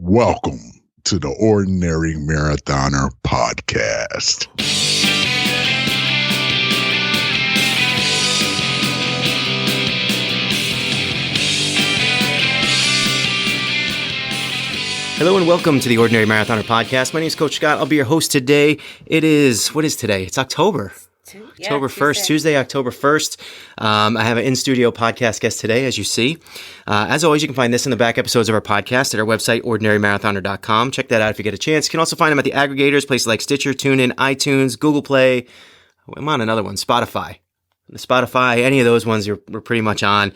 Welcome to the Ordinary Marathoner Podcast. Hello and welcome to the Ordinary Marathoner Podcast. My name is Coach Scott. I'll be your host today. What is today? It's October. October 1st, Tuesday, October 1st. I have an in-studio podcast guest today, as you see. As always, you can find this in the back episodes of our podcast at our website, ordinarymarathoner.com. Check that out if you get a chance. You can also find them at the aggregators, places like Stitcher, TuneIn, iTunes, Google Play. I'm on another one, Spotify. Any of those ones we're pretty much on.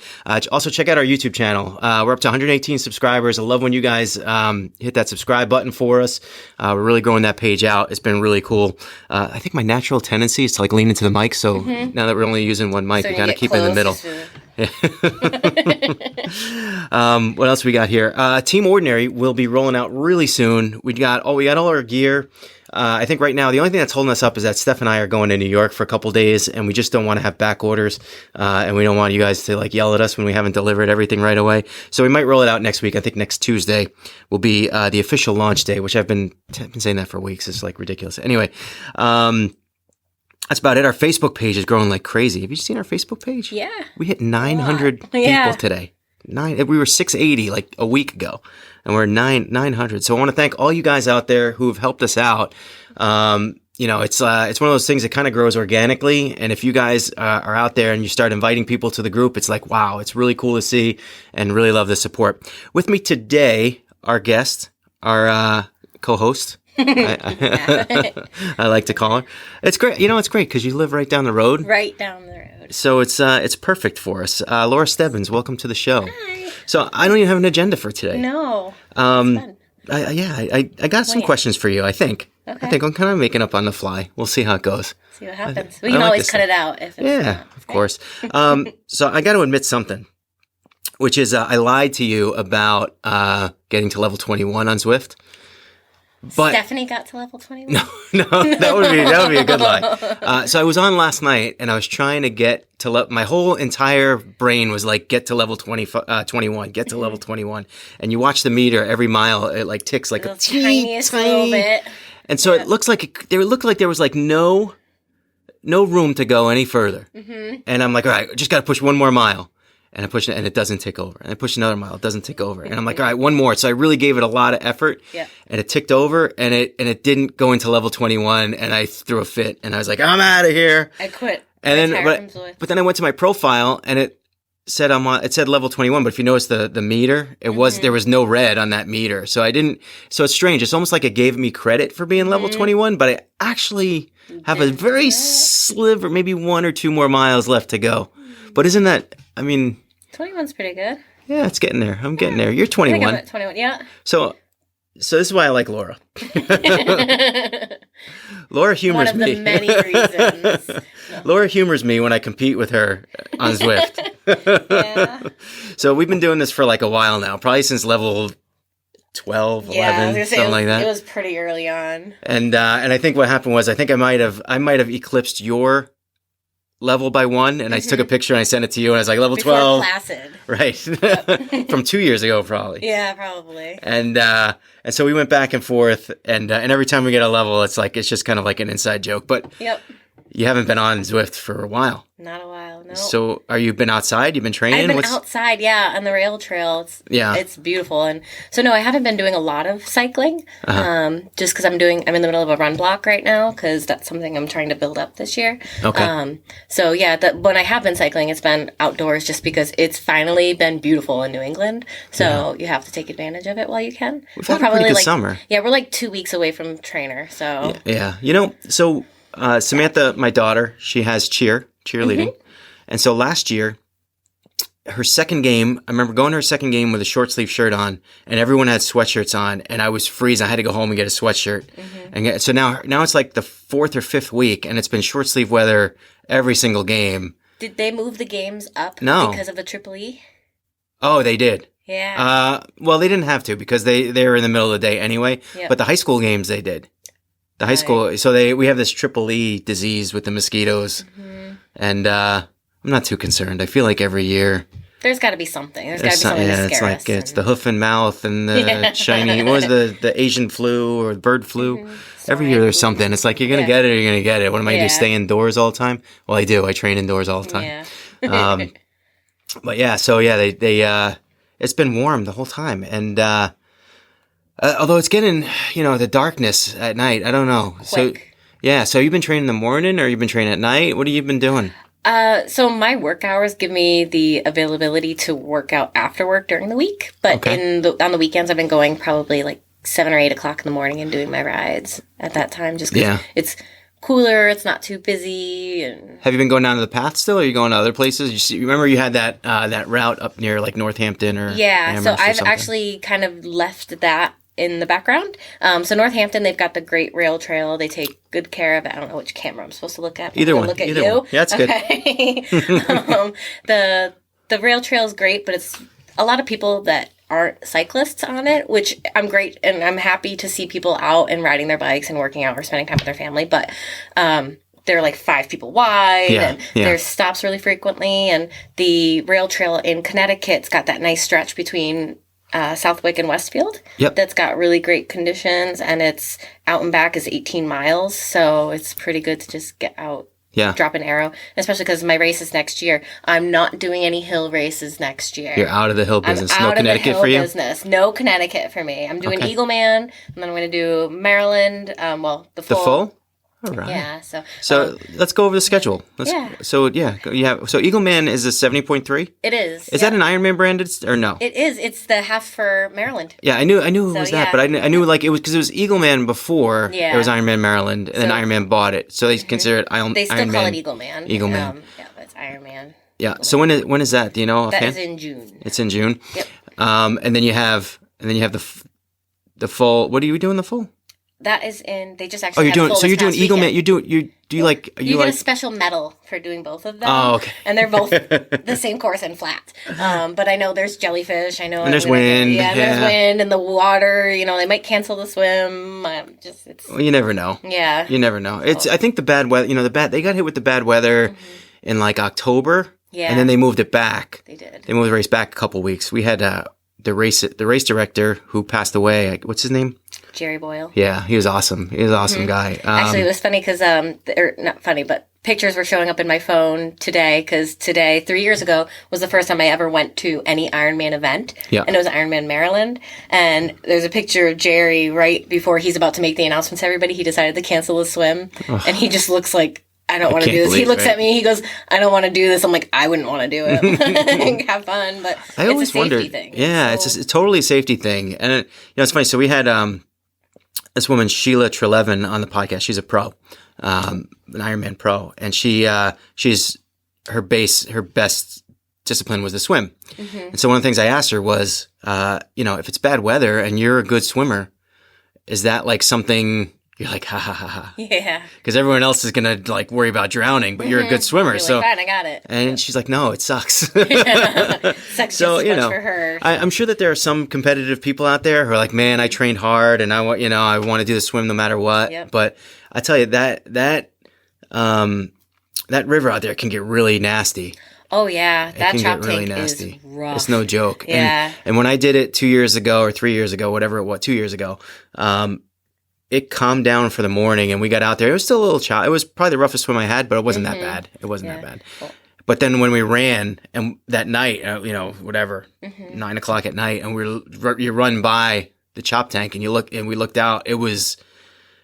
Also, check out our YouTube channel. We're up to 118 subscribers. I love when you guys hit that subscribe button for us. We're really growing that page out. It's been really cool. I think my natural tendency is to lean into the mic. So now that we're only using one mic, we got to keep it in the middle. What else we got here? Team Ordinary will be rolling out really soon. We got all our gear. I think right now, the only thing that's holding us up is that Steph and I are going to New York for a couple days, and we just don't want to have back orders, and we don't want you guys to yell at us when we haven't delivered everything right away. So we might roll it out next week. I think next Tuesday will be the official launch day, which I've been saying that for weeks. It's ridiculous. Anyway, that's about it. Our Facebook page is growing like crazy. Have you seen our Facebook page? Yeah. We hit 900 people today. We were 680 a week ago, and we're 900. So I want to thank all you guys out there who have helped us out. It's one of those things that kind of grows organically. And if you guys are out there and you start inviting people to the group, it's like, wow, it's really cool to see and really love the support. With me today, our guest, our co-host. I like to call her. It's great. It's great because you live right down the road. Right down the road. So it's perfect for us. Laura Stebbins, welcome to the show. Hi. So I don't even have an agenda for today. No. I got some questions for you, I think. Okay. I think I'm kind of making up on the fly. We'll see how it goes. See what happens. We can always cut it out if it's not. Of course. So I got to admit something, which is I lied to you about getting to level 21 on Zwift. But Stephanie got to level 21? No, that would be a good lie. So I was on last night, and I was trying to get to my whole entire brain was get to level 21, get to level 21. And you watch the meter every mile, it ticks like a tiniest little bit. And so it looked like there was no room to go any further. Mm-hmm. And I'm like, all right, just got to push one more mile. And I push it, and it doesn't tick over. And I push another mile, it doesn't tick over. And I'm like, all right, one more. So I really gave it a lot of effort. Yeah. And it ticked over, and it didn't go into level 21. And I threw a fit, and I was like, I'm out of here. I quit. And then, but then I went to my profile, and it said it said level 21. But if you notice the meter, there was no red on that meter. So so it's strange. It's almost like it gave me credit for being level 21, but I actually have a very sliver, maybe one or two more miles left to go. But isn't that? 21's pretty good. Yeah, it's getting there. I'm getting there. You're 21. I think I'm at 21, yeah. So this is why I like Laura. Laura humors me. One of the many reasons. No. Laura humors me when I compete with her on Zwift. Yeah. So we've been doing this for a while now, probably since level 12, 11, something like that. It was pretty early on. And I think what happened was I might have eclipsed your level by one, and I took a picture and I sent it to you, and I was like, level 12. Before Placid. Right. Yep. From 2 years ago, probably. Yeah, probably. And so we went back and forth, and every time we get a level, it's just kind of like an inside joke. But yep. You haven't been on Zwift for a while. Not a while, no. So you've been outside? You've been training? I've been outside, yeah, on the rail trail. It's beautiful. And so, no, I haven't been doing a lot of cycling, just because I'm in the middle of a run block right now, because that's something I'm trying to build up this year. Okay. So, yeah, when I have been cycling, it's been outdoors just because it's finally been beautiful in New England. So you have to take advantage of it while you can. We've had a pretty good summer. Yeah, we're 2 weeks away from trainer, so. Yeah. So Samantha, my daughter, she has cheerleading. Mm-hmm. And so last year, her second game, I remember going to her second game with a short sleeve shirt on, and everyone had sweatshirts on, and I was freezing. I had to go home and get a sweatshirt. Mm-hmm. And so now it's the fourth or fifth week, and it's been short sleeve weather every single game. Did they move the games up because of the Triple E? Oh, they did. Yeah. Well, they didn't have to because they were in the middle of the day anyway. Yep. But the high school games, they did. The high school, so we have this Triple E disease with the mosquitoes, and I'm not too concerned. I feel like every year There's got to be something. There's got to be something to scare us. It's the hoof and mouth and the shiny. What was the Asian flu or the bird flu? Mm-hmm. Every year there's something. It's like you're gonna get it or you're gonna get it. What am I gonna do? Stay indoors all the time? Well, I do. I train indoors all the time. Yeah. But yeah, so yeah, they it's been warm the whole time, and although it's getting the darkness at night. I don't know. Quick. So you've been training in the morning or you've been training at night? What have you been doing? So my work hours give me the availability to work out after work during the week. But on the weekends, I've been going probably like 7 or 8 o'clock in the morning and doing my rides at that time just because it's cooler. It's not too busy. And have you been going down to the path still, or are you going to other places? You remember you had that route up near like Northampton or Amherst so I've something. Actually kind of left that in the background. So Northampton, they've got the great rail trail. They take good care of it. I don't know which camera I'm supposed to look at. Either one. Look at Either you. one. Yeah, that's okay. good. The rail trail is great, but it's a lot of people that aren't cyclists on it, which I'm great and I'm happy to see people out and riding their bikes and working out or spending time with their family. But they're like 5 people wide and there's stops really frequently. And the rail trail in Connecticut's got that nice stretch between Southwick and Westfield. Yep. That's got really great conditions, and it's out and back is 18 miles. So it's pretty good to just get out, drop an arrow, especially because my race is next year. I'm not doing any hill races next year. You're out of the hill business. I'm no out Connecticut of the hill for you? business. No Connecticut for me. I'm doing Eagleman, and then I'm going to do Maryland, the full. The full? All right. Yeah. So let's go over the schedule. So Eagleman is a 70.3. It is. Is that an Ironman branded or no? It is. It's the half for Maryland. Yeah, I knew it was that, but I knew like it was because it was Eagleman before. Yeah. It was Ironman Maryland, and then Ironman bought it, so they consider it Ironman. They still call it Eagleman. Eagleman. But it's Ironman. Yeah. So when is that? Do you know? That is in June. It's in June. Yep. And then you have the full. What are you doing the full? That is in. They just actually. You're doing Eagleman. You get a special medal for doing both of them. Oh, okay. And they're both the same course and flat. But I know there's jellyfish. I know. And there's wind. There's wind and the water. They might cancel the swim. Well, you never know. Yeah. You never know. I think the bad weather. They got hit with the bad weather in like October. Yeah. And then they moved it back. They did. They moved the race back a couple weeks. We had the race director who passed away. What's his name? Jerry Boyle. Yeah, he was awesome. He was an awesome guy. Actually, it was funny because, not funny, but pictures were showing up in my phone today because 3 years ago, was the first time I ever went to any Ironman event. Yeah. And it was Ironman Maryland. And there's a picture of Jerry right before he's about to make the announcement to everybody. He decided to cancel the swim. Ugh. And he just looks like, I don't want to do this. He looks at me. He goes, I don't want to do this. I'm like, I wouldn't want to do it. Have fun. But I always it's a safety thing. Yeah, it's a totally safety thing. And it's funny. So we had this woman, Sheila Trelevan, on the podcast. She's a pro, an Ironman pro, and she's her best discipline was the swim. Mm-hmm. And so one of the things I asked her was, if it's bad weather and you're a good swimmer, is that like something you're like, ha ha ha ha? Yeah. Because everyone else is gonna like worry about drowning, but you're a good swimmer. You're so fine, I got it. And she's like, no, it sucks. Sucks just as much for her. I'm sure that there are some competitive people out there who are like, man, I trained hard and I want to do the swim no matter what. Yep. But I tell you that river out there can get really nasty. Oh yeah, that chop really tank nasty. Is rough. It's no joke. Yeah. And when I did it 2 years ago or 3 years ago, whatever it was, 2 years ago, it calmed down for the morning and we got out there. It was still a little choppy. It was probably the roughest swim I had, but it wasn't that bad. It wasn't that bad. Cool. But then when we ran and that night, 9 o'clock at night, and you run by the chop tank and we looked out, it was,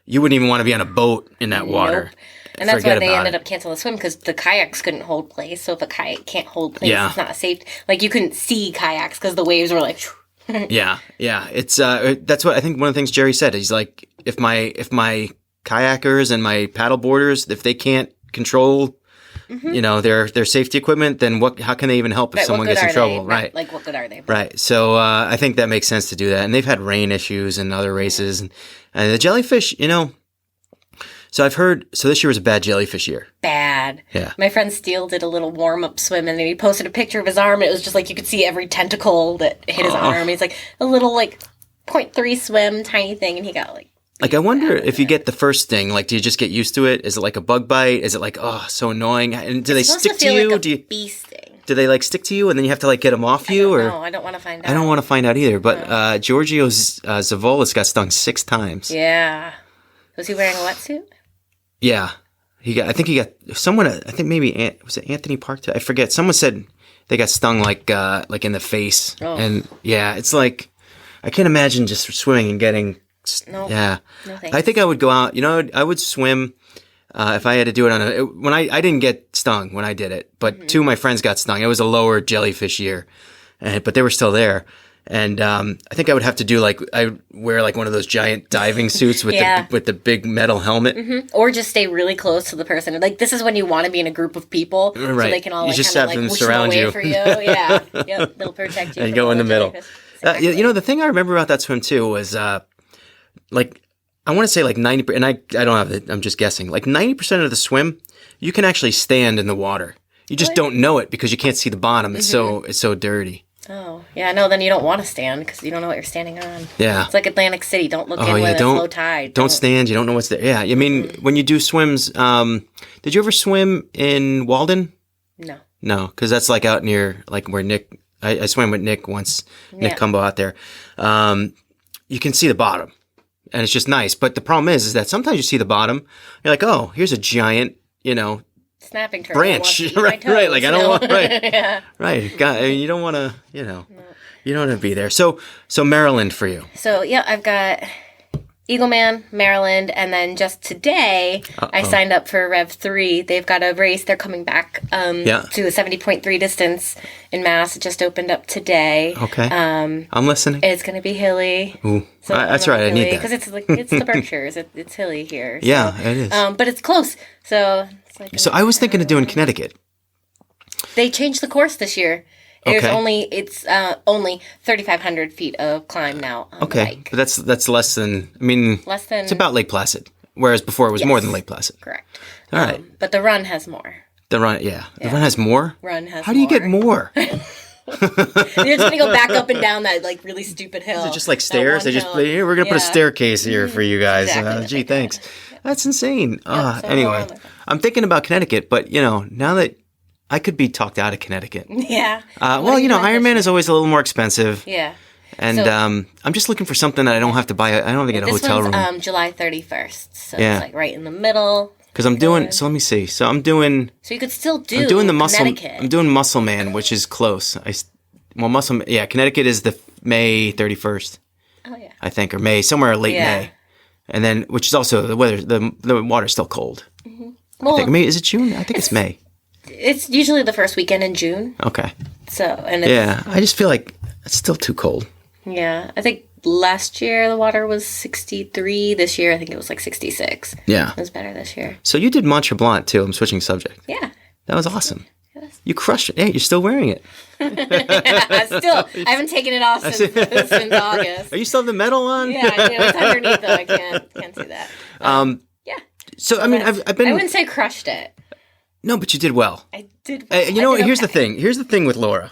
you wouldn't even want to be on a boat in that water. Nope. And that's why they ended up canceling the swim because the kayaks couldn't hold place. So if a kayak can't hold place, it's not safe. Like you couldn't see kayaks because the waves were like. Yeah. It's that's what I think. One of the things Jerry said, he's like, if my kayakers and my paddle boarders, if they can't control, their safety equipment, then how can they even help if someone gets in trouble? Right. Like what good are they? Right. So I think that makes sense to do that. And they've had rain issues in other races, and the jellyfish, So I've heard. So this year was a bad jellyfish year. Bad. Yeah. My friend Steele did a little warm up swim, and then he posted a picture of his arm. And it was just like you could see every tentacle that hit his arm. He's like a little 0.3 swim, tiny thing, and he got I wonder if you get the first sting, do you just get used to it? Is it like a bug bite? Is it so annoying? And do they stick to you? Like a bee sting. Do they like stick to you and then you have to like get them off you? No, I don't want to find out. I don't want to find out either. But Giorgio Zavolis got stung 6 times. Yeah. Was he wearing a wetsuit? Yeah. I think maybe was it Anthony Park? I forget. Someone said they got stung like in the face. Oh. And yeah, it's like, I can't imagine just swimming and getting. No. Yeah. No thanks. I think I would go out. I would swim if I had to do it when I didn't get stung when I did it, but 2 of my friends got stung. It was a lower jellyfish year, but they were still there. And I think I would have to do I wear one of those giant diving suits with the big metal helmet, or just stay really close to the person. This is when you want to be in a group of people, right? So they can all just have them surround you. For you. Yeah, yep, they'll protect you and go in the middle. Exactly. The thing I remember about that swim too was I want to say 90%, and I don't have it. I'm just guessing. 90% of the swim, you can actually stand in the water. You just don't know it because you can't see the bottom. It's so dirty. Oh, yeah, no, then you don't want to stand because you don't know what you're standing on. Yeah. It's like Atlantic City. Don't look in when it's low tide. Don't stand. You don't know what's there. Yeah, I mean, when you do swims, did you ever swim in Walden? No. No, because that's out near, where Nick, I swam with Nick once, Nick Cumbo out there. You can see the bottom, and it's just nice. But the problem is that sometimes you see the bottom, you're like, oh, here's a giant, snapping turtle branch, right? I don't want, right, yeah, right. God, you don't want to, you don't want to be there. So Maryland for you. So yeah, I've got Eagleman, Maryland, and then just today I signed up for Rev 3. They've got a race. They're coming back to a 70.3 distance in Mass. It just opened up today. Okay, I'm listening. It's going to be hilly. Ooh, so that's right. I need that because it's the Berkshires. It's hilly here. So, yeah, it is. But it's close. So. So I was thinking of doing Connecticut. They changed the course this year. It's only 3,500 feet of climb now. On the bike. But that's less than. I mean, it's about Lake Placid, whereas before it was more than Lake Placid. Correct. All right, but the run has more. The run has more. Run has. How do you get more? You're just gonna go back up and down that really stupid hill. Is it just stairs? They just we're gonna put a staircase here for you guys. Exactly. Thanks. That's insane. Anyway, I'm thinking about Connecticut, but now that I could be talked out of Connecticut. Yeah. Ironman is always a little more expensive. Yeah. And I'm just looking for something that I don't have to buy. I don't have to get a hotel room. This one's July 31st, so it's right in the middle. Because I'm doing. So let me see. So I'm doing. So you could still do. I'm doing the muscle. Connecticut. I'm doing Muscle Man, which is close. Muscle. Yeah, Connecticut is the May 31st. Oh yeah. I think, or May, somewhere late May. And then, which is also the weather. The water's still cold. Mm-hmm. Well, I think May, is it June? I think it's May. It's usually the first weekend in June. Okay. So I just feel like it's still too cold. Yeah, I think last year the water was 63. This year I think it was 66. Yeah, it was better this year. So you did Mont Tremblant too. I'm switching subject. Yeah, that was awesome. Yes. You crushed it. Hey, you're still wearing it. Still, I haven't taken it off since August. Are you still have the medal on? Yeah, it's underneath though. I can't see that. Yeah. So I mean, I've been. I wouldn't say crushed it. No, but you did well. I did. Here's the thing. Here's the thing with Laura.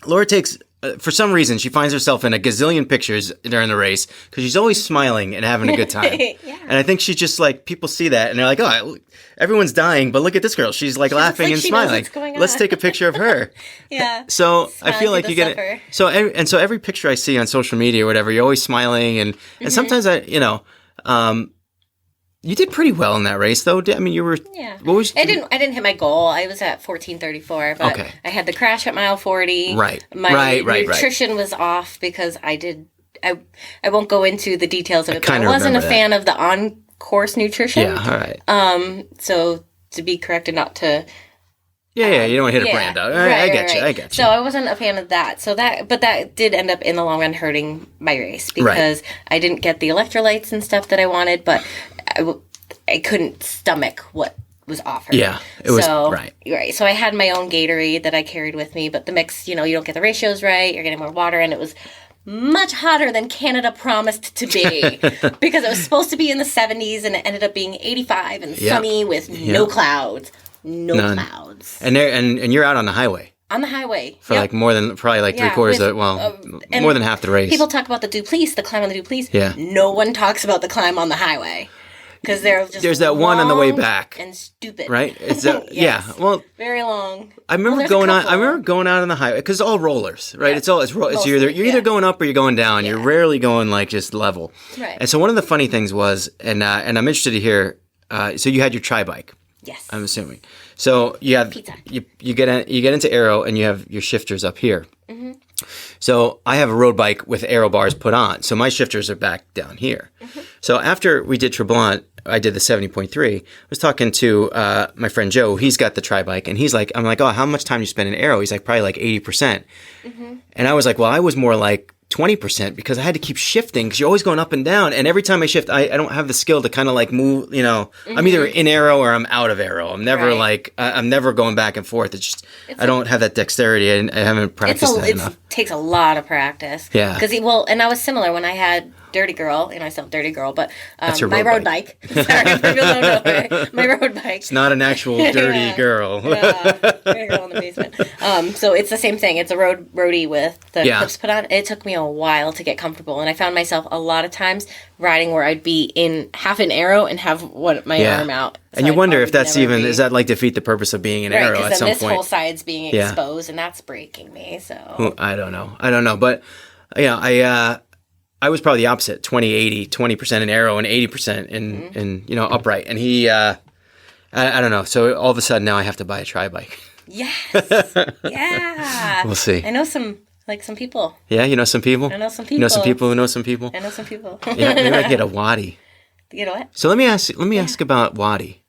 Laura takes, for some reason, she finds herself in a gazillion pictures during the race because she's always smiling and having a good time. Yeah. And I think she's just people see that and they're like, oh, everyone's dying, but look at this girl. She's laughing and smiling. Let's take a picture of her. Yeah. So I feel like you get it. So every picture I see on social media or whatever, you're always smiling and sometimes you did pretty well in that race, though. I mean, you were. Yeah. I didn't hit my goal. I was at 14:34, but I had the crash at mile 40. Right. My nutrition was off because I won't go into the details of it. But I wasn't a fan of the on-course nutrition. Yeah. All right. So to be corrected, not to. Yeah, you don't want to hit a brand out. I get you. So I wasn't a fan of that. But that did end up in the long run hurting my race because I didn't get the electrolytes and stuff that I wanted, but I couldn't stomach what was offered. Yeah, it was right. So I had my own Gatorade that I carried with me, but the mix, you don't get the ratios right. You're getting more water, and it was much hotter than Canada promised to be because it was supposed to be in the 70s, and it ended up being 85 and sunny with no clouds. None. Clouds. And you're out on the highway. On the highway. For more than, probably 3/4 of, more than half the race. People talk about the Duplice, the climb on the Duplice. Yeah. No one talks about the climb on the highway. because they're just there's that one on the way long back and stupid, right? It's that, Yes. yeah. Well, very long. I remember going out on the highway because it's all rollers, right? Yeah. It's Mostly, you're either going up or you're going down. You're rarely going like just level. Right. And so one of the funny things was, and I'm interested to hear. So you had your tri bike. Yes. I'm assuming. So you have Pizza. you get into aero and you have your shifters up here. Mm-hmm. So I have a road bike with aero bars put on. So my shifters are back down here. Mm-hmm. So after we did Tremblant, I did the 70.3. I was talking to my friend Joe. He's got the tri bike, and I'm like, oh, how much time do you spend in aero? He's like, probably like 80%. Mm-hmm. And I was like, well, I was more like 20% because I had to keep shifting because you're always going up and down. And every time I shift, I don't have the skill to kind of like move, Mm-hmm. I'm either in aero or I'm out of aero. I'm never I'm never going back and forth. I don't have that dexterity. I haven't practiced that enough. It takes a lot of practice. Yeah. And I was similar when I had Dirty Girl, I still have Dirty Girl, but my road road bike. Sorry, for people who don't know, my road bike. It's not an actual dirty girl. Dirty Girl in the basement. So it's the same thing. It's a roadie with the clips put on. It took me a while to get comfortable, and I found myself a lot of times riding where I'd be in half an aero and have my arm out. So and you wonder if that's is that like defeat the purpose of being an aero at some point? This whole side's being exposed, and that's breaking me. So I don't know, but I was probably the opposite, 20% in aero and 80% in upright. And he, I don't know. So all of a sudden now I have to buy a tri bike. Yes. Yeah. We'll see. I know some people. Yeah, you know some people? I know some people. You know some people who know some people? I know some people. Yeah, maybe I can get a Waddy. You know what? So let me ask about Waddy.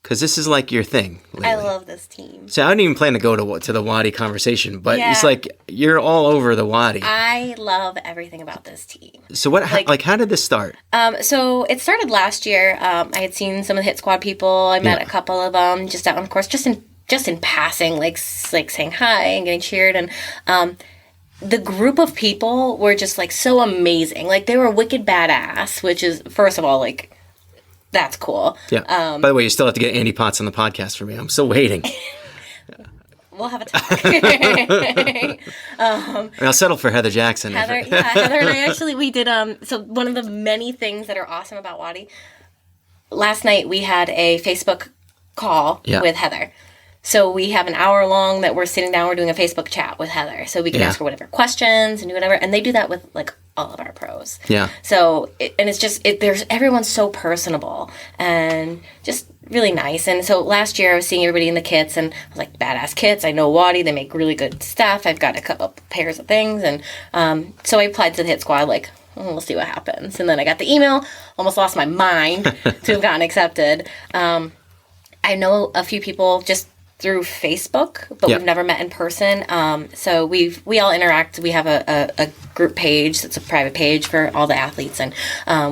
Because this is like your thing lately. I love this team. So I didn't even plan to go to the Waddy conversation, but it's like you're all over the Waddy. I love everything about this team. So how did this start? So it started last year. I had seen some of the Hit Squad people. I met a couple of them just out on the course, just in passing, like saying hi and getting cheered. And the group of people were just like so amazing. Like they were wicked badass, which is first of all like. That's cool. Yeah. By the way, you still have to get Andy Potts on the podcast for me. I'm still waiting. We'll have a talk. And I'll settle for Heather Jackson. Heather and I actually, we did, so one of the many things that are awesome about Waddy, last night we had a Facebook call with Heather. So we have an hour long that we're sitting down, we're doing a Facebook chat with Heather. So we can ask her whatever questions and do whatever. And they do that with like all of our pros. Yeah. So, it's just, everyone's so personable and just really nice. And so last year I was seeing everybody in the kits and I was like, badass kits. I know Waddy, they make really good stuff. I've got a couple pairs of things. And so I applied to the Hit Squad like, we'll see what happens. And then I got the email, almost lost my mind to have gotten accepted. I know a few people just through Facebook, but we've never met in person. So we all interact. We have a group page that's a private page for all the athletes, and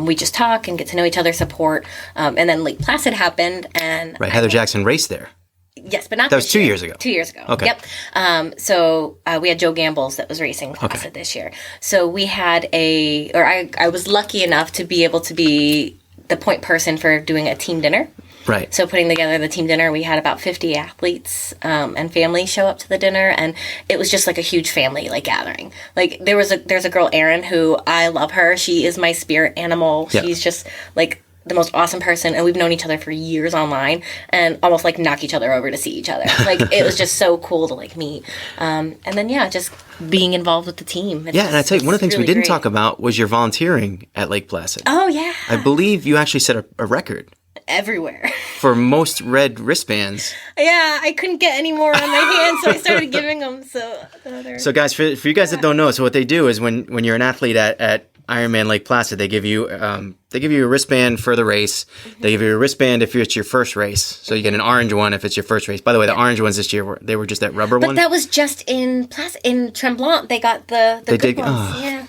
we just talk and get to know each other, support. And then Lake Placid happened, and Heather Jackson raced there. Yes, but not that was 2 years ago. 2 years ago. Okay. Yep. So we had Joe Gambles that was racing Placid this year. So we had I was lucky enough to be able to be the point person for doing a team dinner. Right. So putting together the team dinner, we had about 50 athletes and families show up to the dinner, and it was just like a huge family like gathering. Like there's a girl, Erin, who I love her. She is my spirit animal. Yep. She's just like the most awesome person, and we've known each other for years online and almost like knock each other over to see each other. Like it was just so cool to like meet. And then just being involved with the team. And I tell you, one of the things really we didn't talk about was your volunteering at Lake Placid. Oh yeah. I believe you actually set a record. Everywhere. For most red wristbands. Yeah, I couldn't get any more on my hands, so I started giving them. So guys, for you guys that don't know, so what they do is when you're an athlete at Ironman Lake Placid, they give you a wristband for the race. Mm-hmm. They give you a wristband if it's your first race. So you get an orange one if it's your first race. By the way, the orange ones this year they were just that rubber one. But that was just in Tremblant. They got the good ones. Oh. Yeah.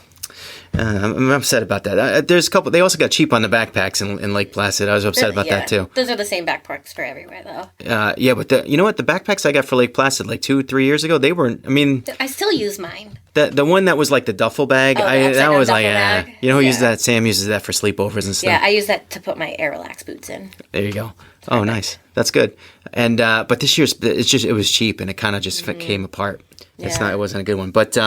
I'm upset about that. There's a couple. They also got cheap on the backpacks in Lake Placid. I was upset about that too. Those are the same backpacks for everywhere, though. But you know what? The backpacks I got for Lake Placid like 2-3 years ago, they were. I mean, I still use mine. The one that was like the duffel bag. That was like, you know who uses that? Sam uses that for sleepovers and stuff. Yeah, I use that to put my Airrelax boots in. There you go. Oh, nice. That's good. And but this year's it was cheap and it kind of just came apart. It wasn't a good one, but.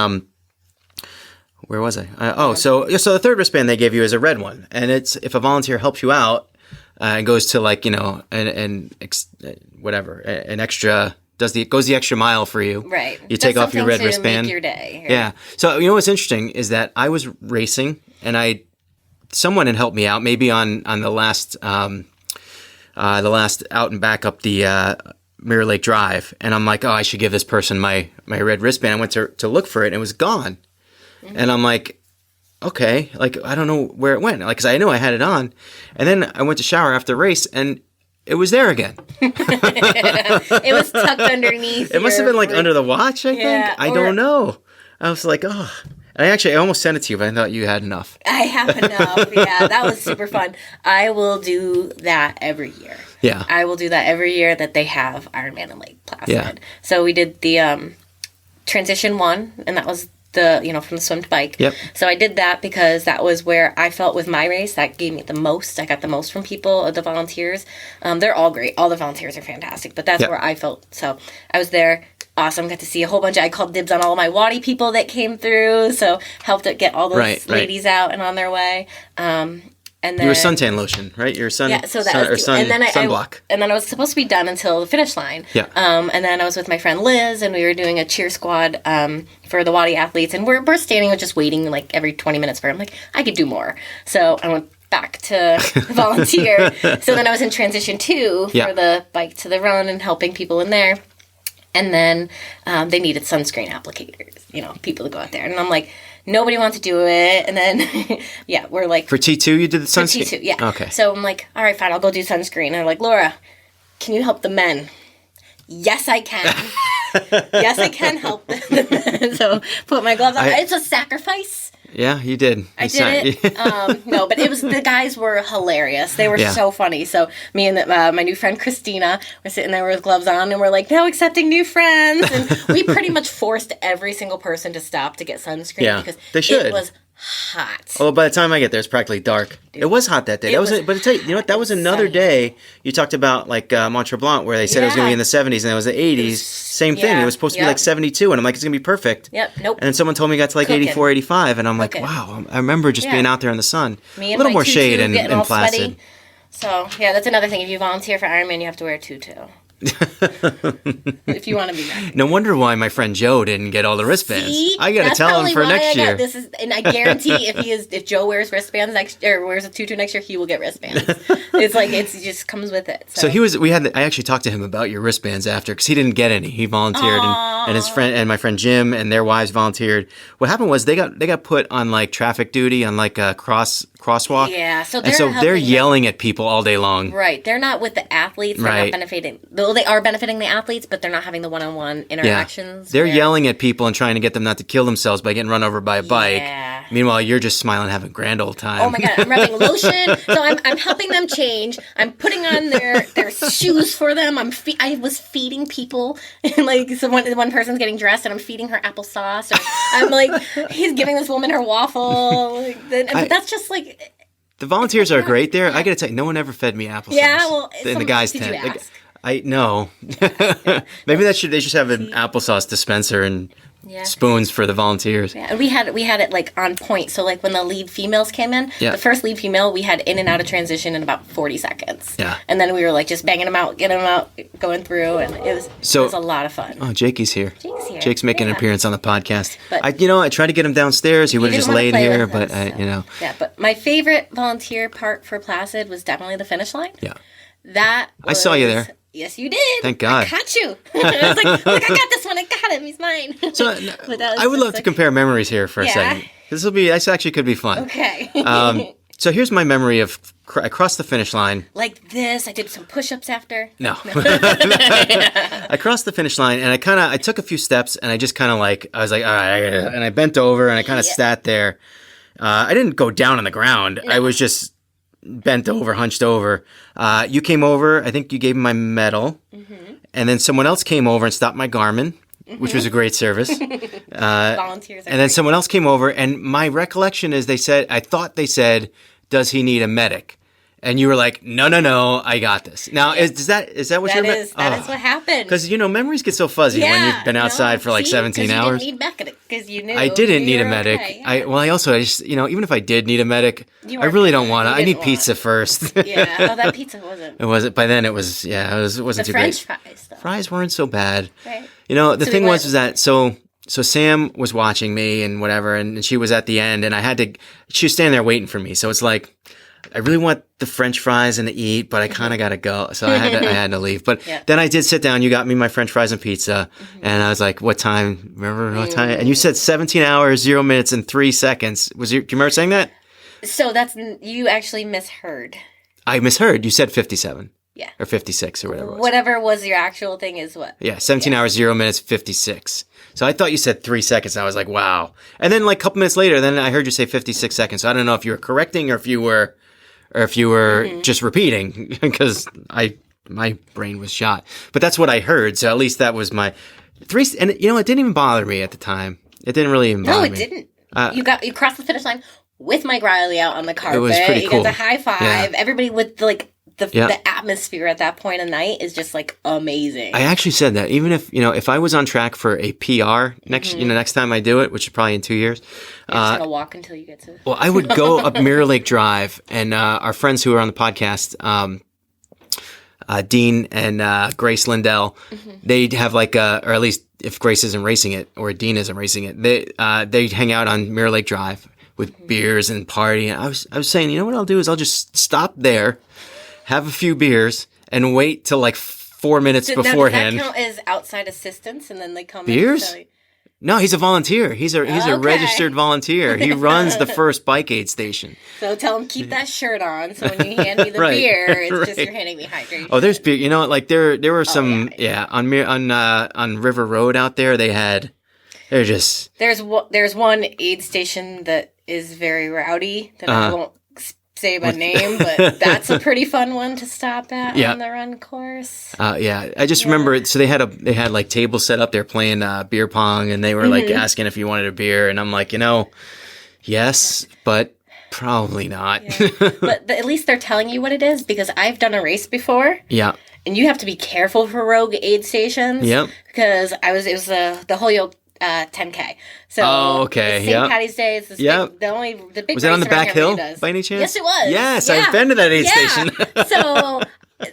Where was I? So the third wristband they gave you is a red one, and it's if a volunteer helps you out, and goes to like, an extra, goes the extra mile for you. Right. You take off your red to wristband. Make your day. Yeah. So what's interesting is that I was racing and someone had helped me out maybe on the last out and back up the Mirror Lake Drive, and I'm like, oh, I should give this person my red wristband. I went to look for it, and it was gone. Mm-hmm. And I'm like, okay, like I don't know where it went, like because I knew I had it on, and then I went to shower after the race, and it was there again. It was tucked underneath. It must have been like under the watch. I think I don't know. I was like, oh. And I almost sent it to you, but I thought you had enough. I have enough. Yeah, that was super fun. I will do that every year. Yeah. I will do that every year that they have Ironman in Lake Placid. Yeah. So we did the transition one, and that was from the swim to bike. Yep. So I did that because that was where I felt with my race. That gave me the most. I got the most from people, the volunteers. They're all great. All the volunteers are fantastic, but that's where I felt. So I was there. Awesome. Got to see a whole bunch I called dibs on all my Wadi people that came through. So helped it get all those ladies out and on their way. And then you were suntan lotion, right? Your sun, yeah. So that was and then sunblock. And then I was supposed to be done until the finish line. Yeah. And then I was with my friend Liz, and we were doing a cheer squad for the Wadi athletes, and we're standing and just waiting like every 20 minutes for. I'm like, I could do more. So I went back to volunteer. So then I was in transition 2 for the bike to the run and helping people in there. And then they needed sunscreen applicators, people to go out there. And I'm like, nobody wants to do it. And then, we're like... For T2, you did the sunscreen? For T2, yeah. Okay. So I'm like, all right, fine, I'll go do sunscreen. And they're like, Laura, can you help the men? Yes, I can. Yes, I can help the men. So put my gloves on. It's a sacrifice. Yeah, you did. I did it. No, but the guys were hilarious. They were so funny. So me and my new friend Christina were sitting there with gloves on, and we're like, now accepting new friends. And we pretty much forced every single person to stop to get sunscreen because they should. It was hot. Although by the time I get there, it's practically dark. Dude, it was hot that day. But I tell you, what? That was another day. You talked about like Mont Tremblant, where they said it was going to be in the 70s, and it was the 80s. Same thing. It was supposed to be like 72, and I'm like, it's going to be perfect. Yep. Nope. And then someone told me it got to like 84, 85, and I'm like, wow. I remember just being out there in the sun. Me a little more shade in Placid. Sweaty. So that's another thing. If you volunteer for Ironman, you have to wear a tutu. If you want to be back. No wonder why my friend Joe didn't get all the wristbands. See? I got to tell him for next year. And I guarantee if Joe wears wristbands next year or wears a tutu next year, he will get wristbands. It's like it just comes with it. So I actually talked to him about your wristbands after because he didn't get any. He volunteered and his friend and my friend Jim and their wives volunteered. What happened was they got put on like traffic duty on like a crosswalk. Yeah, so they're yelling at people all day long. Right, they're not with the athletes. They're not benefiting. Though they are benefiting the athletes, but they're not having the one-on-one interactions. They're yelling at people and trying to get them not to kill themselves by getting run over by a bike. Meanwhile, you're just smiling, having a grand old time. Oh my god, I'm rubbing lotion. So I'm helping them change. I'm putting on their shoes for them. I was feeding people, like so one person's getting dressed and I'm feeding her applesauce. Or I'm like, he's giving this woman her waffle. But that's just like. The volunteers are great there. I got to tell you, no one ever fed me applesauce. Yeah, well, in the guys' tent. Did you ask? No. Maybe they should have an applesauce dispenser and spoons for the volunteers. Yeah, and we had it like on point. So like when the lead females came in, the first lead female we had in and out of transition in about 40 seconds. Yeah. And then we were like just banging them out, getting them out, going through, and it was a lot of fun. Oh, Jakey's here. Jake's making an appearance on the podcast. But, I tried to get him downstairs. He would have just laid here, but Yeah, but my favorite volunteer part for Placid was definitely the finish line. Yeah. I saw you there. Yes, you did. Thank God. I caught you. I was like, I got this one. I got him. He's mine. So I would love to compare memories here for a second. This actually could be fun. Okay. So here's my memory of I crossed the finish line. Like this. I did some push-ups after. No. I crossed the finish line and I took a few steps and I just kind of like, I was like, all right, and I bent over and I kind of sat there. I didn't go down on the ground. No. I was just bent over, hunched over. You came over. I think you gave me my medal. Mm-hmm. And then someone else came over and stopped my Garmin, which was a great service. Volunteers. And then someone else came over. And my recollection is I thought they said, does he need a medic? And you were like, no, I got this. Now, is that what you're... That is what happened. Because, memories get so fuzzy when you've been outside for like 17 hours. You didn't need medic because you knew. I didn't need a medic. Okay. I just, even if I did need a medic, I really don't want to. I need pizza first. Yeah. Oh, that pizza wasn't. It wasn't. By then it was, it wasn't too great. The French fries, though. Fries weren't so bad. Right. The thing was that, so Sam was watching me and whatever, and she was at the end, and she was standing there waiting for me. So it's like, I really want the French fries and to eat, but I kind of got to go. So I had to leave. But then I did sit down. You got me my French fries and pizza. And I was like, what time? Remember what time? And you said 17 hours, 0 minutes, and 3 seconds. Do you remember saying that? So you actually misheard. I misheard. You said 57. Yeah. Or 56 or whatever it was. Whatever was your actual thing is what? Yeah, 17 hours, 0 minutes, 56. So I thought you said 3 seconds. I was like, wow. And then like a couple minutes later, then I heard you say 56 seconds. So I don't know if you were correcting or if you were just repeating, because my brain was shot. But that's what I heard. So at least that was my 3. And it didn't even bother me at the time. It didn't really even bother me. No, it didn't. You crossed the finish line with Mike Riley out on the carpet. It was pretty cool. You got the high five. Yeah. Everybody with the atmosphere at that point of night is just like amazing. I actually said that even if I was on track for a PR next time I do it, which is probably in 2 years, you're just gonna walk until you get to. Well, I would go up Mirror Lake Drive, and our friends who are on the podcast, Dean and Grace Lindell, they'd have like or at least if Grace isn't racing it or Dean isn't racing it, they hang out on Mirror Lake Drive with beers and party. And I was saying, what I'll do is I'll just stop there, have a few beers, and wait till like 4 minutes beforehand. Does that count as outside assistance, and then they come beers? In No, he's a volunteer. He's a registered volunteer. He runs the first bike aid station. So tell him keep that shirt on. So when you hand me the beer, it's just you're handing me hydration. Oh, there's beer. Like there were some on River Road out there. There's one aid station that is very rowdy that I won't say by name, but that's a pretty fun one to stop at on the run course. I just remember. So they had like tables set up. They're playing beer pong, and they were like asking if you wanted a beer, and I'm like, yes, but probably not. Yeah. But at least they're telling you what it is, because I've done a race before. Yeah. And you have to be careful for rogue aid stations. Yep. Because it was the Holyoke 10K. So St. Patty's Day is the big was that on the back hill by any chance? Yes, it was. Yes, I've been to that aid station. So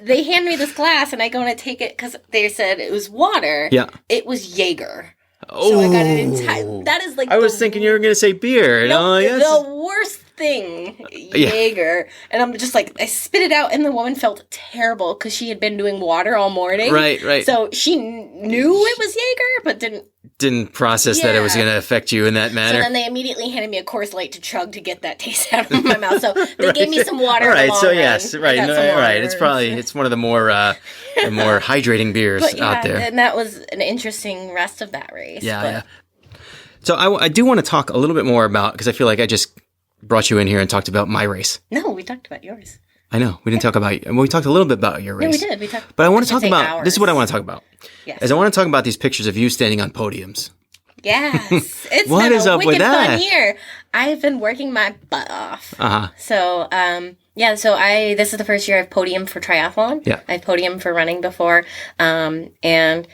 they hand me this glass, and I go and take it because they said it was water. Yeah. It was Jaeger. Oh, so I got an entire. That is like. I was thinking you were going to say beer. The worst thing, Jaeger. And I'm just like, I spit it out, and the woman felt terrible because she had been doing water all morning. Right. So she knew it was Jaeger, but didn't process that it was going to affect you in that manner. So then they immediately handed me a Coors Light to chug to get that taste out of my mouth. So they gave me some water. All right, so yes, right. It's one of the more hydrating beers out there. And that was an interesting rest of that race. Yeah. So I do want to talk a little bit more about, because I feel like I just brought you in here and talked about my race. No, we talked about yours. I know. We didn't talk about... Well, we talked a little bit about your race. No, we did. But I want to talk about... Hours. This is what I want to talk about. Yes. Is I want to talk about these pictures of you standing on podiums. Yes. It's what is up with that? Fun year. I've been working my butt off. So, this is the first year I've podiumed for triathlon. Yeah. I've podiumed for running before. And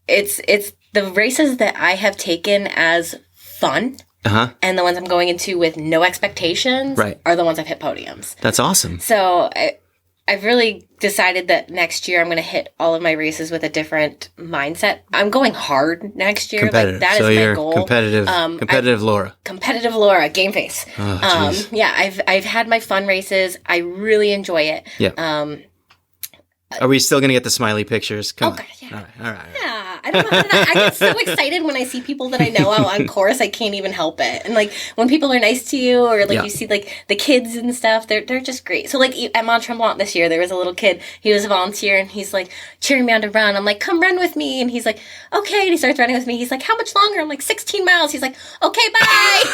it's the races that I have taken as fun. And the ones I'm going into with no expectations are the ones I've hit podiums. That's awesome. So I've really decided that next year I'm going to hit all of my races with a different mindset. I'm going hard next year. Competitive. Like, that is my goal. Competitive Laura. Competitive Laura, game face. Oh, I've had my fun races. I really enjoy it. Yeah. Are we still going to get the smiley pictures? Come on. Yeah. All right. Yeah. I don't know. I get so excited when I see people that I know out on course. I can't even help it. And like when people are nice to you, or like you see like the kids and stuff, they're just great. So like at Mont Tremblant this year, there was a little kid. He was a volunteer, and he's like cheering me on to run. I'm like, come run with me. And he's like, okay. And he starts running with me. He's like, how much longer? I'm like, 16 miles. He's like, okay, bye.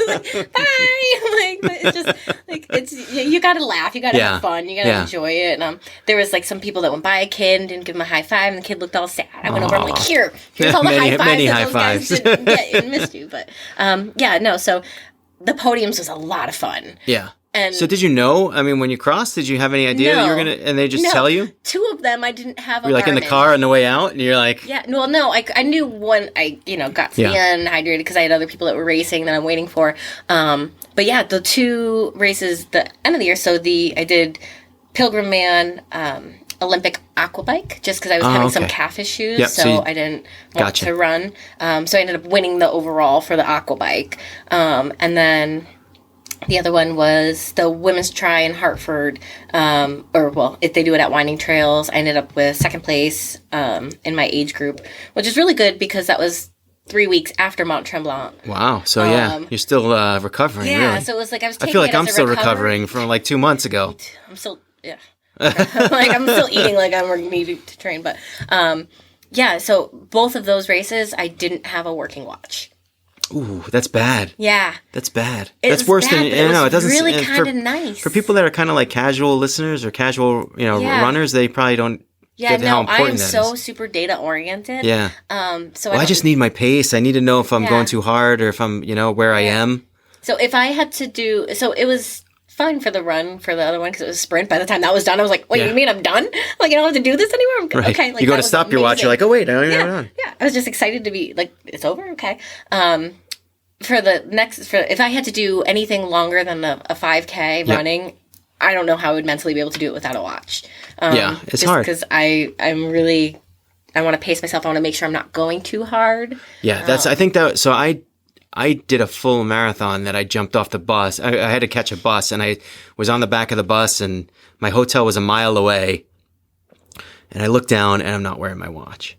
Like, bye. Like, it's just like, you got to laugh. You got to have fun. You got to enjoy it. And there was like some people that went by a kid and didn't give him a high five, and the kid looked all sad. I went over, I'm like, here's all the high fives many that high those fives. guys didn't get and missed you. But so the podiums was a lot of fun. Yeah. And so did you know? I mean, when you crossed, did you have any idea that you were going to, and they just tell you? 2 of them, I didn't have a You're like in the car on the way out and you're like. Yeah, well, no, I knew one, got to the end, hydrated because I had other people that were racing that I'm waiting for. But yeah, the 2 races, the end of the year, so I did Pilgrim Man, Olympic aquabike, just because I was having some calf issues, yep, so I didn't want to run. So I ended up winning the overall for the aquabike. And then the other one was the women's tri in Hartford, if they do it at Winding Trails. I ended up with 2nd place in my age group, which is really good because that was 3 weeks after Mont Tremblant. Wow. So you're still recovering. Yeah. Really. So it was like I was. I feel like I'm still recovering from like 2 months ago. I'm still like I'm still eating like I'm needing to train, but so both of those races I didn't have a working watch. Ooh, that's bad. Yeah, that's bad. That's worse bad, than it doesn't. Really kind of nice for people that are kind of like casual listeners or casual runners. They probably don't. Get how important I'm so super data oriented. Yeah. So I just need my pace. I need to know if I'm going too hard or if I'm where I am. So if I had to do, it was fun for the run for the other one because it was a sprint. By the time that was done, I was like, "Wait, you mean I'm done? Like I don't have to do this anymore? I'm right. Okay." Like, you go to stop your watch, you're like, "Oh wait, I don't even know." Yeah, I was just excited to be like, "It's over." Okay. If I had to do anything longer than a 5K running, I don't know how I would mentally be able to do it without a watch. It's hard because I want to pace myself. I want to make sure I'm not going too hard. Yeah, I think that. So I did a full marathon that I jumped off the bus. I had to catch a bus, and I was on the back of the bus, and my hotel was a mile away. And I looked down, and I'm not wearing my watch,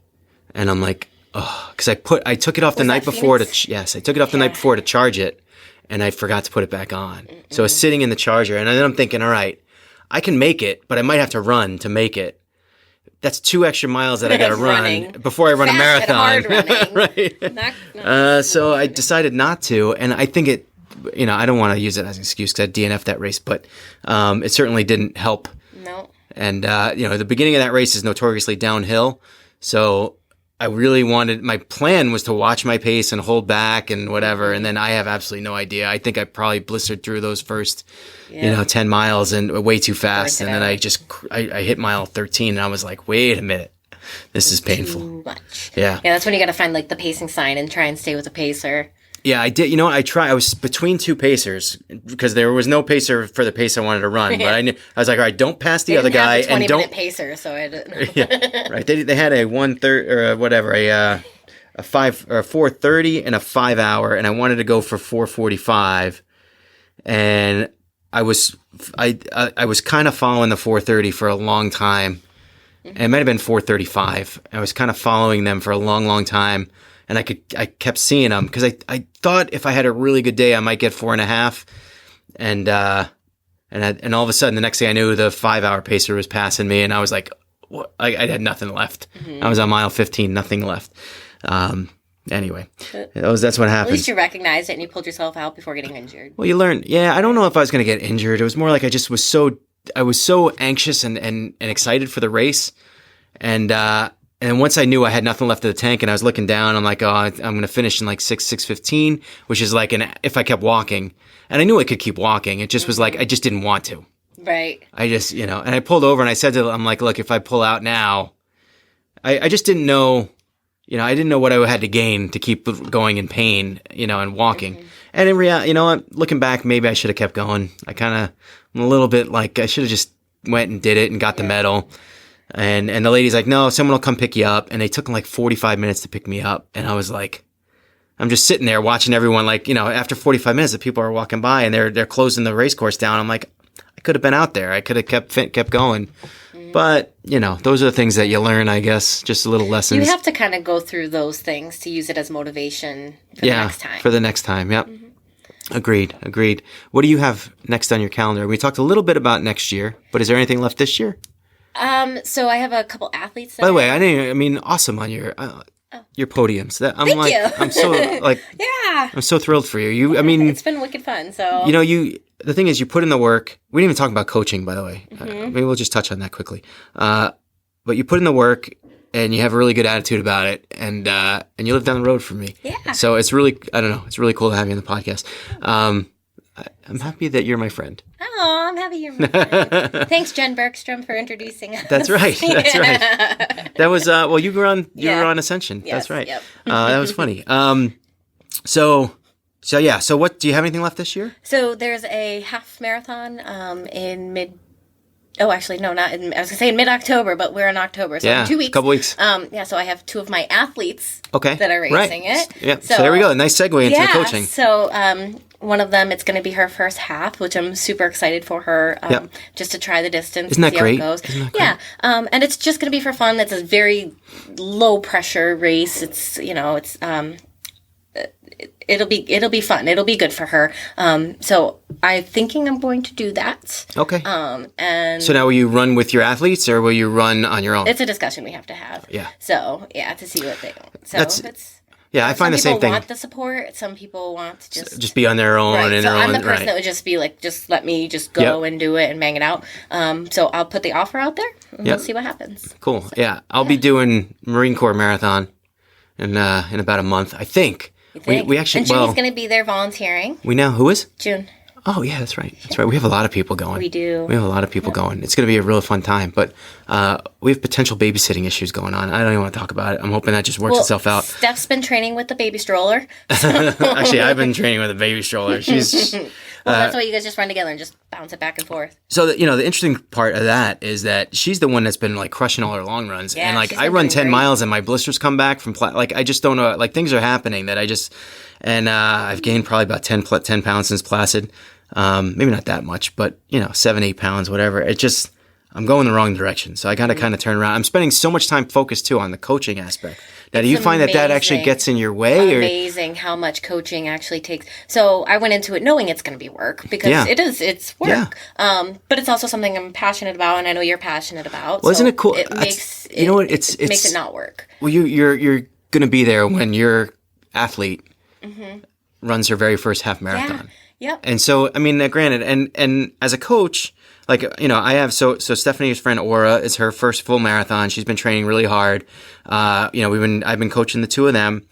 and I'm like, oh, because I took it off the night before Yes, I took it off the night before to charge it, and I forgot to put it back on. So I was sitting in the charger, and then I'm thinking, all right, I can make it, but I might have to run to make it. That's 2 extra miles that I got to run before I run a marathon. Right. So I decided not to, and I think it, I don't want to use it as an excuse because I DNF'd that race, but it certainly didn't help. No. And, the beginning of that race is notoriously downhill, so I really my plan was to watch my pace and hold back and whatever, and then I have absolutely no idea. I think I probably blistered through those first 10 miles and way too fast. And then I hit mile 13 and I was like, wait a minute, this is painful. Too much. Yeah. Yeah, that's when you got to find like the pacing sign and try and stay with a pacer. Yeah, I did. I was between 2 pacers because there was no pacer for the pace I wanted to run. But I was like, all right, don't pass the other guy, and don't 20-minute pacer. So I didn't. Yeah, right. They had a 1:30 or whatever, a 4:30 and a 5 hour, and I wanted to go for 4:45, and I was kind of following the 4:30 for a long time. It might have been 4:35. I was kind of following them for a long, long time. And I kept seeing them because I thought if I had a really good day, I might get 4.5. And all of a sudden, the next thing I knew, the 5 hour pacer was passing me. And I was like, what? I had nothing left. Mm-hmm. I was on mile 15, nothing left. Anyway, that's what happened. At least you recognized it and you pulled yourself out before getting injured. Well, you learn. Yeah, I don't know if I was going to get injured. It was more like I just was so anxious and excited for the race. And once I knew I had nothing left of the tank and I was looking down, I'm like, oh, I'm going to finish in like 6:15, which is like if I kept walking. And I knew I could keep walking. It just was like, I just didn't want to. Right. I just, and I pulled over and I said to them, I'm like, look, if I pull out now, I just didn't know, I didn't know what I had to gain to keep going in pain, and walking. Mm-hmm. And in reality, looking back, maybe I should have kept going. I'm a little bit like, I should have just went and did it and got the medal. And the lady's like, no, someone will come pick you up. And they took like 45 minutes to pick me up. And I was like, I'm just sitting there watching everyone after 45 minutes, the people are walking by and they're closing the race course down. I'm like, I could have been out there. I could have kept going. Mm-hmm. But, those are the things that you learn, I guess, just a little lessons. You have to kind of go through those things to use it as motivation for the next time. For the next time. Yep. Mm-hmm. Agreed. What do you have next on your calendar? We talked a little bit about next year, but is there anything left this year? So I have a couple athletes. By the way, awesome on your podiums. Thank you. I'm so yeah. I'm so thrilled for you. It's been wicked fun. So the thing is, you put in the work. We didn't even talk about coaching, by the way. Mm-hmm. Maybe we'll just touch on that quickly. But you put in the work, and you have a really good attitude about it, and you live down the road from me. Yeah. So it's really, I don't know, it's really cool to have you on the podcast. I'm happy that you're my friend. Oh, I'm happy you're my friend. Thanks, Jen Bergstrom, for introducing us. That's right. That's right. That was well. You were on Ascension. Yes, That's right. yep. That was funny. So yeah. So what? Do you have anything left this year? So there's a half marathon in mid. Oh, actually, no, not in. I was gonna say in mid-October, but we're in October, so in 2 weeks. A couple weeks. So I have two of my athletes. Okay. That are racing it. Yeah. So there we go. Nice segue into the coaching. So one of them, it's going to be her first half, which I'm super excited for her. Just to try the distance. Isn't that and see great? How it goes. Isn't that great? Yeah. And it's just going to be for fun. It's a very low pressure race. It's it'll be fun. It'll be good for her. So I'm thinking I'm going to do that. Okay. And so now will you run with your athletes or will you run on your own? It's a discussion we have to have. Yeah. So to see what they. So I find the same thing. Some people want the support. Some people want to just be on their own right. and so their I'm own. the person that would just be like, just let me just go and do it and bang it out. So I'll put the offer out there and we'll see what happens. Cool. So, I'll be doing Marine Corps Marathon in about a month, I think. We actually. And June's going to be there volunteering. We know who is? June. Oh yeah, that's right. That's right. We have a lot of people going. We do. We have a lot of people going. It's going to be a real fun time. But we have potential babysitting issues going on. I don't even want to talk about it. I'm hoping that just works itself out. Steph's been training with the baby stroller. Actually, I've been training with a baby stroller. She's. That's why you guys just run together and just bounce it back and forth. So the interesting part of that is that she's the one that's been like crushing all her long runs, and like I run 10 miles and my blisters come back from I just don't know, like things are happening that I just I've gained probably about 10 pounds since Placid, maybe not that much, but 7-8 pounds, whatever. It just I'm going the wrong direction, so I got to kind of turn around. I'm spending so much time focused too on the coaching aspect. Now, do you find that actually gets in your way? Amazing how much coaching actually takes. So I went into it knowing it's going to be work because it's work. Yeah. But it's also something I'm passionate about, and I know you're passionate about. Well, isn't it cool? It makes it makes it not work. Well, you're going to be there when your athlete runs her very first half marathon. Yeah. Yep. And so, I mean, granted, and as a coach. Like, I have, so Stephanie's friend Aura is her first full marathon. She's been training really hard. I've been coaching the two of them,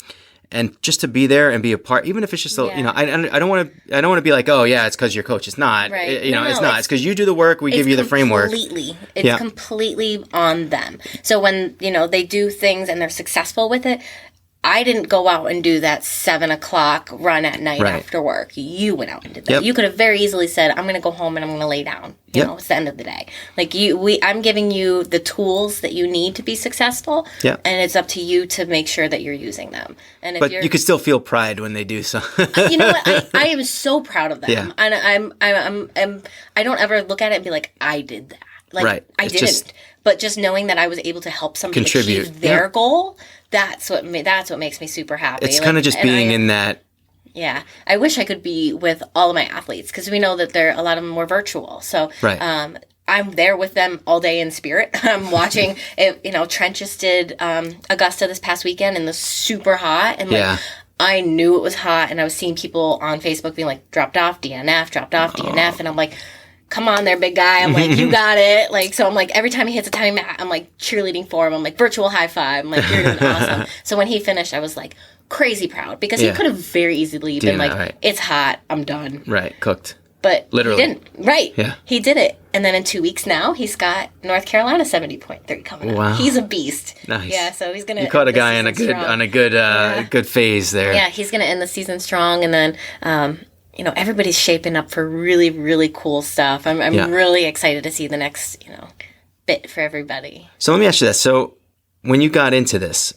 and just to be there and be a part, even if it's just, I don't want to be like, oh yeah, it's because you're coach. It's not, right. It's not. It's because you do the work. We give you the framework. It's completely on them. So when, they do things and they're successful with it, I didn't go out and do that 7 o'clock run at night after work. You went out and did that. Yep. You could have very easily said, I'm going to go home and I'm going to lay down. You know, it's the end of the day. Like I'm giving you the tools that you need to be successful. Yep. And it's up to you to make sure that you're using them. And but you could still feel pride when they do so. You know what? I am so proud of them. Yeah. And I don't ever look at it and be like, I did that. Like I didn't. But just knowing that I was able to help somebody achieve their goal, that's what makes me super happy. It's kind of just being in that. Yeah, I wish I could be with all of my athletes because we know that a lot of them were virtual. So I'm there with them all day in spirit. I'm watching. Trent just did Augusta this past weekend, and it was super hot. And I knew it was hot, and I was seeing people on Facebook being like, dropped off DNF, and I'm like, come on there, big guy. I'm like, you got it. Like, so I'm like, every time he hits a time, I'm like cheerleading for him. I'm like, virtual high five. I'm like, you're doing awesome. So when he finished, I was like crazy proud because he could have very easily been like, it's hot, I'm done. Right, cooked. But literally. He didn't. Right. Yeah. He did it. And then in 2 weeks now, he's got North Carolina 70.3 coming up. Wow. He's a beast. Nice. Yeah, so he's going to. You caught a guy on a good phase there. Yeah, he's going to end the season strong, and then everybody's shaping up for really, really cool stuff. I'm really excited to see the next, bit for everybody. So let me ask you this. So when you got into this,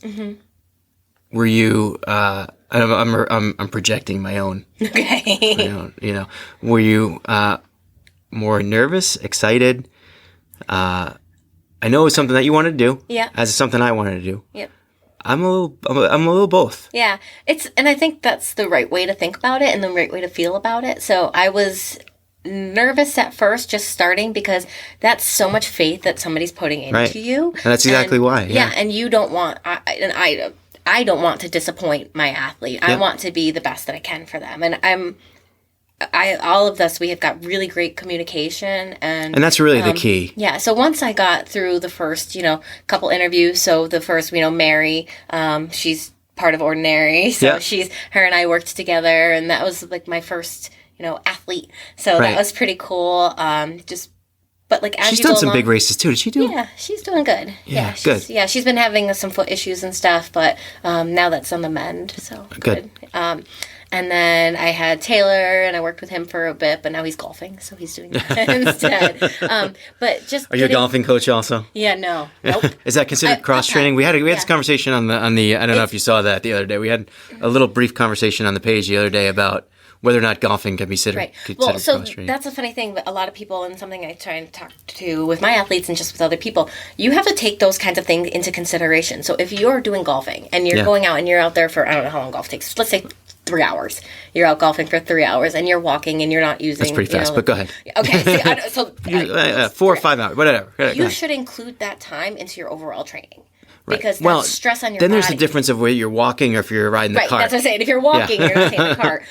were you, I'm projecting my own. Okay. Were you more nervous, excited? I know it's something that you wanted to do. Yeah. As something I wanted to do. Yep. I'm a little both. Yeah. And I think that's the right way to think about it and the right way to feel about it. So I was nervous at first just starting because that's so much faith that somebody's putting into you. And that's exactly why. Yeah. And you don't want, I don't want to disappoint my athlete. I want to be the best that I can for them. And all of us, we have got really great communication, and that's really the key. Yeah. So once I got through the first, couple interviews, so the first, Mary, she's part of Ordinary, so her and I worked together, and that was like my first, athlete. So that was pretty cool. But like, as she's you done go some along, big races too. Did she do? Yeah, she's doing good. Yeah, good. Yeah, she's been having some foot issues and stuff, but now that's on the mend. So good. And then I had Taylor, and I worked with him for a bit, but now he's golfing, so he's doing that instead. But just are you a golfing coach also? Yeah, no, nope. Is that considered cross training? We had this conversation on the. I don't know if you saw that the other day. We had a little brief conversation on the page the other day about whether or not golfing can be considered cross-training. That's a funny thing, but a lot of people, and something I try and talk to with my athletes and just with other people, you have to take those kinds of things into consideration. So if you're doing golfing and you're going out and you're out there for, I don't know how long golf takes, let's say 3 hours. You're out golfing for 3 hours and you're walking and you're not using... That's pretty fast, but go ahead. Okay, 4 or 5 hours, whatever. You should include that time into your overall training. Because that's stress on your then body. There's the difference of whether you're walking or if you're riding the cart. Right, that's what I'm saying. If you're walking, you're not taking the cart.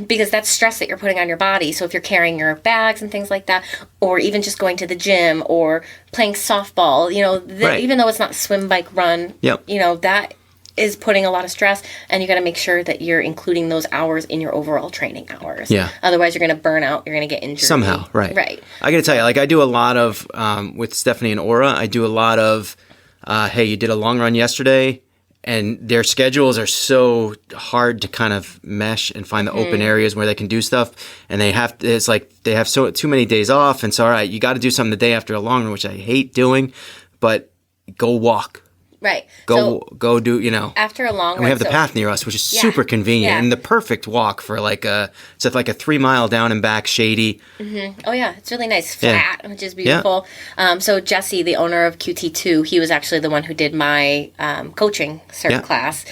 Because that's stress that you're putting on your body. So if you're carrying your bags and things like that, or even just going to the gym or playing softball, even though it's not swim, bike, run, that is putting a lot of stress. And you got to make sure that you're including those hours in your overall training hours. Yeah. Otherwise, you're going to burn out. You're going to get injured. Somehow, right. Right. I got to tell you, I do a lot of, with Stephanie and Aura, I do a lot of, hey, you did a long run yesterday, and their schedules are so hard to kind of mesh and find the open areas where they can do stuff, and they have too many days off, and so all right, you got to do something the day after a long run, which I hate doing, but go walk. Right. Go do, After a long run. And we have the path near us, which is super convenient and the perfect walk for it's like a 3 mile down and back, shady. Mm-hmm. Oh, yeah. It's really nice. Flat, which is beautiful. Yeah. So Jesse, the owner of QT2, he was actually the one who did my coaching cert class.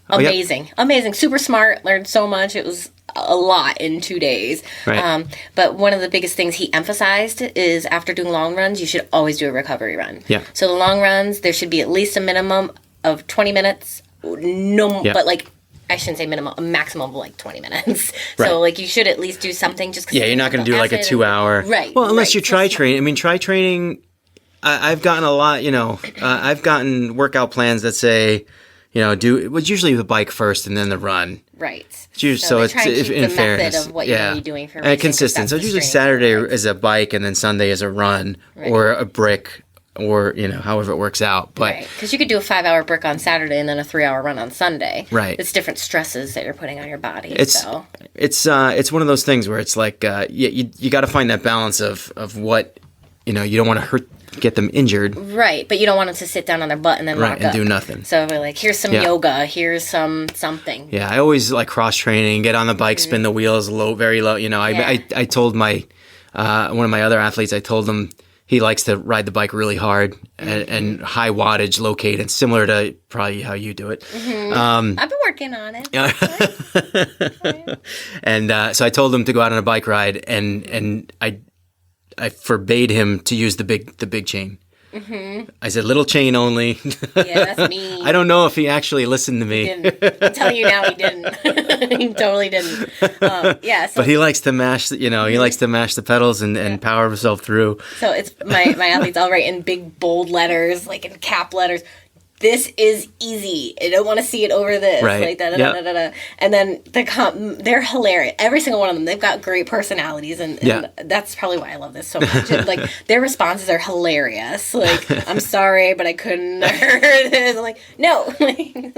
Amazing. Amazing. Super smart. Learned so much. It was a lot in 2 days. Right. But one of the biggest things he emphasized is after doing long runs, you should always do a recovery run. Yeah. So the long runs, there should be at least a minimum of 20 minutes. But I shouldn't say minimum, a maximum of 20 minutes. Right. So you should at least do something just because. Yeah, you're not going to do a 2 hour. Right. Well, unless you try training. I mean, try training. I've gotten a lot, I've gotten workout plans that say, it was usually the bike first and then the run. Right. So it's in fairness, of what you're going to be doing for and consistent. So usually Saturday is a bike and then Sunday is a run or a brick or however it works out. But because you could do a 5-hour brick on Saturday and then a 3-hour run on Sunday. Right. It's different stresses that you're putting on your body. It's one of those things where it's like you got to find that balance of what you don't want to get them injured. Right, but you don't want them to sit down on their butt and then lock up. Do nothing. So we're here's some yoga, here's something. Yeah, I always cross training, get on the bike, spin the wheels very low. I told my one of my other athletes, I told him he likes to ride the bike really hard and high wattage, low cadence, similar to probably how you do it. Mm-hmm. I've been working on it. And so I told him to go out on a bike ride, and I forbade him to use the big chain. Mm-hmm. I said, little chain only. Yeah, that's me. I don't know if he actually listened to me. He didn't. I'm telling you now, he didn't. He totally didn't. But he likes to mash, he likes to mash the pedals and power himself through. So it's my athletes all write in big bold letters, in cap letters. This is easy. I don't want to see it over this. Right. And then they're hilarious. Every single one of them. They've got great personalities, and that's probably why I love this so much. And, their responses are hilarious. I'm sorry, but I couldn't. I'm no. Do you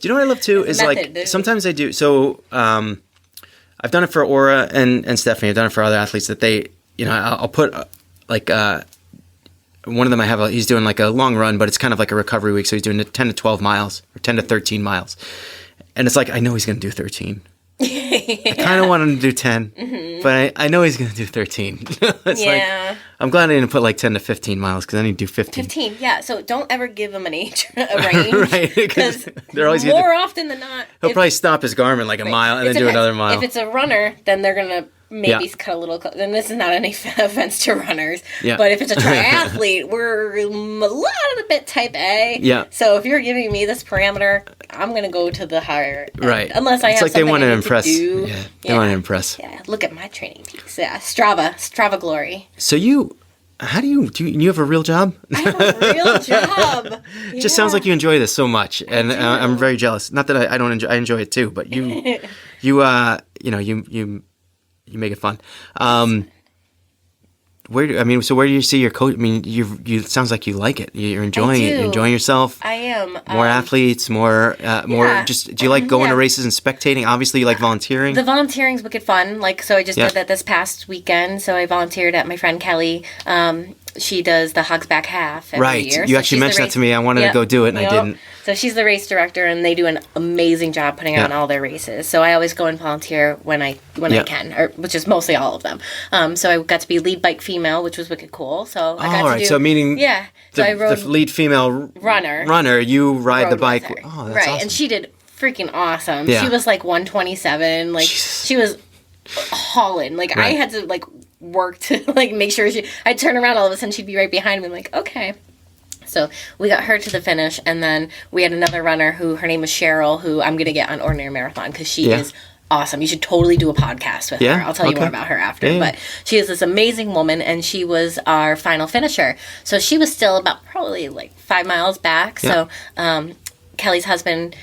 know what I love too? Is sometimes I do. So I've done it for Aura and Stephanie. I've done it for other athletes that they, I'll put one of them he's doing a long run, but it's kind of like a recovery week. So he's doing 10 to 12 miles or 10 to 13 miles. And it's I know he's going to do 13. I kind of want him to do 10, but I know he's going to do 13. It's I'm glad I didn't put 10 to 15 miles because I need to do 15. 15, yeah. So don't ever give him a range. Right. Because they're always more often than not. He'll probably stop his Garmin a mile and then do another mile. If it's a runner, then they're going to maybe cut a little. And this is not any offense to runners. Yeah. But if it's a triathlete, we're a little bit type A. Yeah. So if you're giving me this parameter, I'm going to go to the higher end. Right. Unless I have something they want to impress. Do. Yeah. They want to impress. Yeah. Look at my training peaks. Yeah. Strava glory. So you have a real job? I have a real job. It just sounds like you enjoy this so much, and I'm very jealous. Not that I don't enjoy. I enjoy it too, but you You make it fun. Where do you see your coach? I mean, it sounds like you like it. You're enjoying it. You're enjoying yourself. I am. More athletes, more. Just, do you like going to races and spectating? Obviously, you like volunteering. The volunteering's wicked fun. So I just did that this past weekend. So I volunteered at my friend Kelly. She does the Hogs Back Half every year. You actually mentioned that to me. I wanted to go do it, and I didn't. So she's the race director, and they do an amazing job putting on all their races. So I always go and volunteer when I can, which is mostly all of them. So I got to be lead bike female, which was wicked cool. So I got to do. So meaning So I rode the lead female runner. You ride the bike. Oh, that's awesome. And she did freaking awesome. Yeah. She was like 127. Like she was hauling. Like I had to work to make sure I'd turn around, all of a sudden she'd be right behind me. I'm like, okay. So we got her to the finish, and then we had another runner who, her name was Cheryl, who I'm going to get on Ordinary Marathon because she is awesome. You should totally do a podcast with her. I'll tell you more about her after. Yeah. But she is this amazing woman, and she was our final finisher. So she was still about probably 5 miles back. Yeah. So Kelly's husband,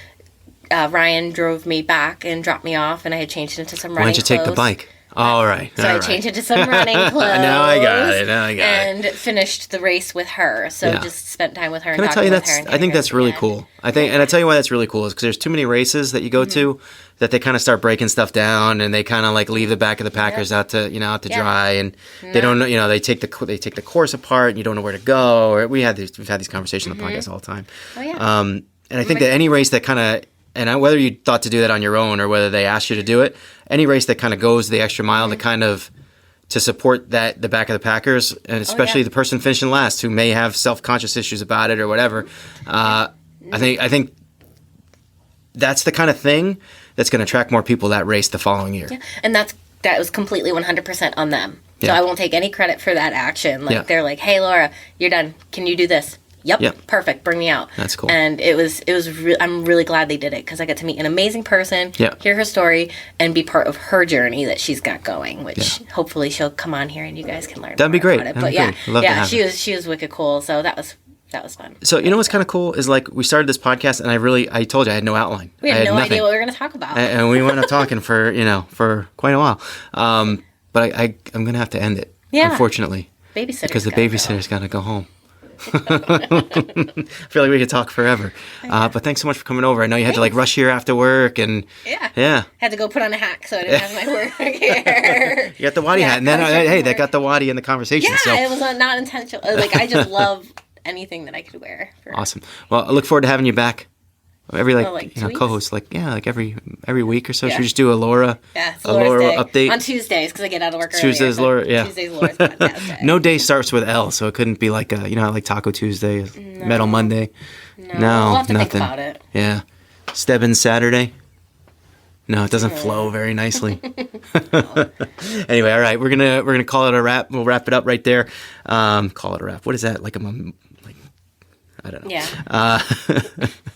Ryan, drove me back and dropped me off, and I had changed into some running clothes. Why don't you take the bike? All right. So I changed into some running clothes. Now I got it. And finished the race with her. So just spent time with her. Can I tell you I think that's really cool. And I tell you why that's really cool is because there's too many races that you go to that they kind of start breaking stuff down, and they kind of leave the back of the packers out to dry, and they don't know, they take the course apart, and you don't know where to go. Or we've had these conversations on the podcast all the time. Oh yeah. And I think that any race that kind of, and whether you thought to do that on your own or whether they asked you to do it, any race that kind of goes the extra mile to support the back of the packers, and especially the person finishing last who may have self-conscious issues about it or whatever. I think that's the kind of thing that's going to attract more people that race the following year. Yeah. And that was completely 100% on them. So I won't take any credit for that action. They're like, hey, Laura, you're done. Can you do this? Yep. Perfect. Bring me out. That's cool. And I'm really glad they did it because I got to meet an amazing person, hear her story, and be part of her journey that she's got going, which hopefully she'll come on here and you guys can learn That'd be great. About it. That'd be great. She was wicked cool. So that was fun. So you know what's kind of cool is we started this podcast and I told you I had no outline. We had no idea what we were going to talk about. And we went up talking for quite a while. But I'm going to have to end it. Yeah. Unfortunately. Because the babysitter's got to go home. I feel like we could talk forever. But thanks so much for coming over. I know you had to rush here after work and had to go put on a hat so I didn't have my work here. You got the Waddy hat, and then that got the Waddy in the conversation. Yeah, so. It was not intentional. I just love anything that I could wear. Awesome. Well, I look forward to having you back. Every co-host every week or so. Should we just do a Laura update on Tuesdays because I get out of work earlier. Tuesdays Laura, Tuesdays Laura's podcast. No day starts with L, so it couldn't be like Taco Tuesday, Metal Monday. No, we'll have to nothing. think about it. Yeah, Stebbins Saturday. No, it doesn't flow very nicely. Anyway, all right, we're gonna call it a wrap. We'll wrap it up right there. Call it a wrap. What is that? I don't know. Yeah.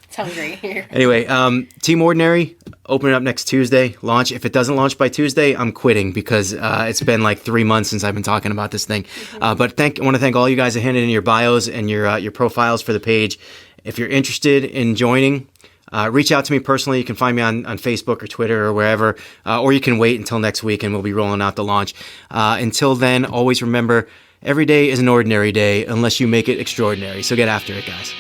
It's hungry here. Anyway, Team Ordinary opening up next Tuesday. Launch. If it doesn't launch by Tuesday, I'm quitting because it's been 3 months since I've been talking about this thing. But I want to thank all you guys that handed in your bios and your profiles for the page. If you're interested in joining, reach out to me personally. You can find me on Facebook or Twitter or wherever, or you can wait until next week and we'll be rolling out the launch. Until then, always remember, every day is an ordinary day unless you make it extraordinary. So get after it, guys.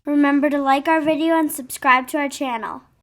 Remember to like our video and subscribe to our channel.